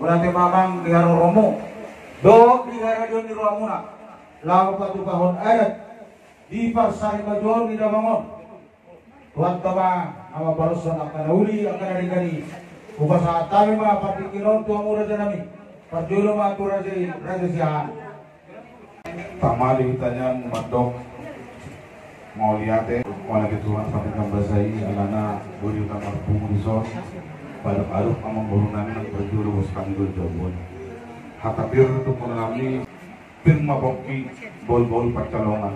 Urate mamang di haro romo. Do di harajon di ruamuna. Lalu patu kahon ayat di parsari bajuan di damangon. Tuhan tama ama barusan akan uli akan hari-hari. Bukan saat kami ma partikinon tuang mura janami. Parjulo ma tu raja sihan. Tama ditanya madok mau lihat wala ketuhan pakai kambasai alana buri utama pungurison pada aruf amang borunan ng berjuru waskanggul jabon hatapir itu mengalami pir maboki bol-bol pacalongan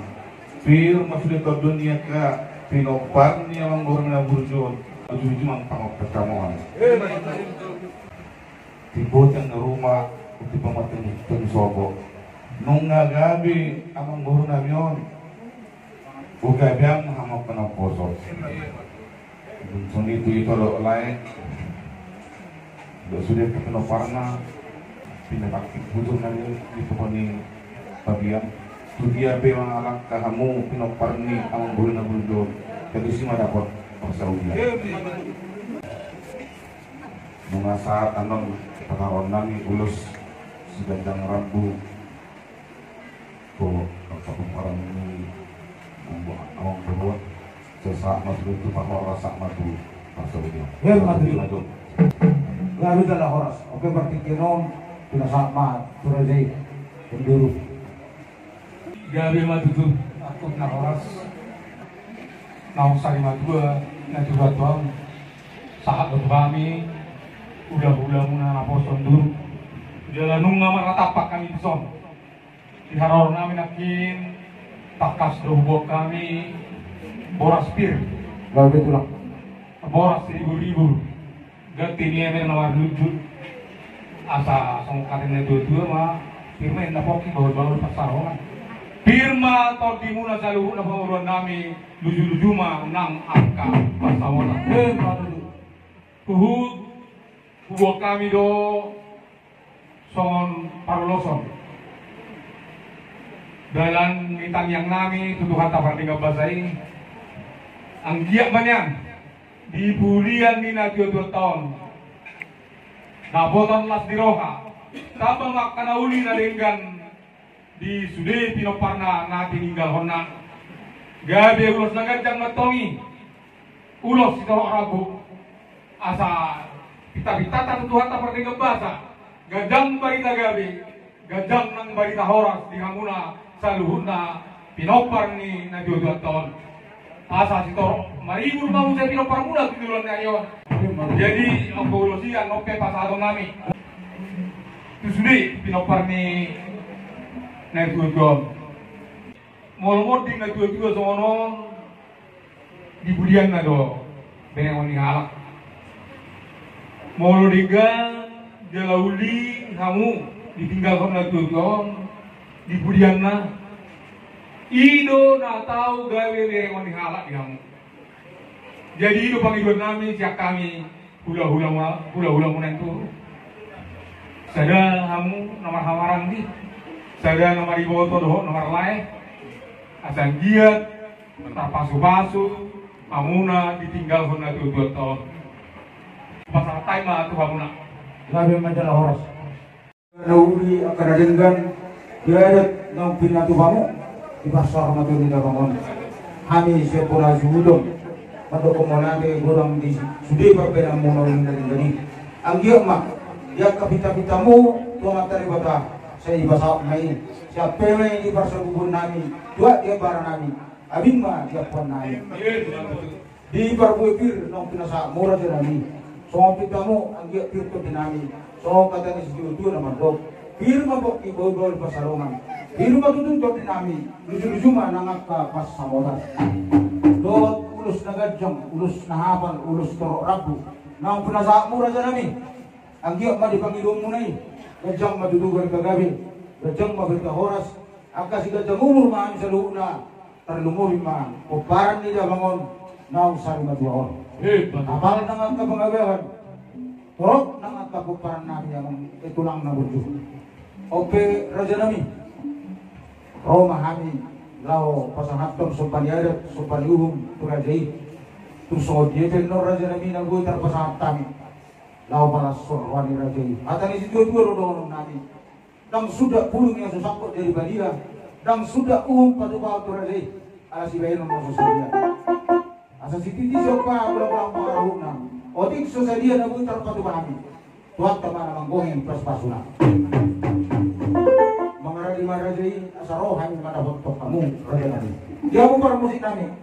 pir masuk ke dunia ke pinopar ni amang borunan burjon ujung mang pangok percamongan tibot yang rumah uti pamatin sobo nung gabi amang borunan yon bukan biang hamak kena posok. Suni itu lo lain. Sudah kena parna. Pindah kaki butuh nani di pokoni bagian. Dia memang alang kahamu pindah parni amang bulan bulan. Jadi sih mah dapat persaudia. Mengasah anon pakaron nami ulus sedang rambu. Ko pakumparan ini. Awang berbuat sesak madu itu bahwa rasa madu masa ini. Ya madu. Lalu dalam horas. Oke berarti kinon tidak sama turajai penduru. Gabi madu tu aku nak horas. Nau sari madu na juga tuan. Saat berkami udah muna naposon dulu. Jalan nunga maratapak kami bison. Diharor namin nakin. Takas dohbok kami boras pir Lalu itulah boras ribu ganti ni emang nawar lucu asa songkatin dua mah firma yang napoki baru pasarongan firma atau dimuna saluhu na penguruan nami lucu mah nang angka pasawonan kuhut hubok kami do songon paruloson dalam nitang yang nami tuduhan tapar tinggal basai ang giyak manyan di bulian ni na 2 tahun nabotan las di roha tabang makana uli na lenggan di sude pinoparna na tininggal honna gabi ulos na gajang matongi ulos ito rabu asa pita-pita tuduhan tapar tinggal basa gajang barita gabi gajang nang barita horas di hamuna saluhuna pinopar ni na 2 tahun asa sito maribul mau saya pinopar muna tujuan ayo jadi ang bolosian nope pasado nami tusudi pinopar ni na 2 tahun molmod ding na 2 sono di budian na do benengon ni halak molo diga jalauli kamu ditinggalkan na 2 tahun di budian na ido na tahu gawe merengoni halak kamu jadi ido pangidon nami siak kami hula-hula menentu sada kamu nomor hamarang di sada nomor iboto doh nomor lain asan giat terpasu-pasu amuna ditinggal hona 2 tahun pasal taima tu amuna lalu majalah horas nauli akan adengan diadat nang pinatu kamu di pasar matu di dagangan kami sepura judong pada komunate gorang di sudi berbeda monolin dari anggiak mak dia kapita-pitamu tuang atari bata saya ibasa mai siapa yang di pasar bubun nami dua dia barang nami abing mah dia pon nami di barbuipir nang pinasa murah nami so pitamu anggiak pir to dinami so kata ni sejutu nama dok pir mabok ibol pasarongan di rumah tutun nami lucu-lucu mah nangak ka pas samodas dot ulus nagajang ulus nahapan ulus torok rabu nang pinasa murah nami anggiak mah dipangilom mo nai gajang madudugan kagabi gajang mabita horas angka si gajang umur mah sa luuna terlumuri mah kuparan nila bangon nang sari maduaon apal nang kapangagawan torok nang kapuparan nami yang itulang na burju oke raja nami Roma kami lao pasangatong sumpaniadat sumpaniuhum turajai tu sodietel no raja nami nang guitar pasangat kami lau balas sorwani rajai atani si dua-dua rodong nami dang sudah pulung yang susah kok dari badia dang sudah patu patu rajai ala si bayi nomor sosial asa si titi siapa belang-belang pengaruhna otik sosadia na butar patu kami tuat teman manggohin pas-pasuna mengarah di marajai asa rohan mana bentuk kamu raja nami dia bukan musik kami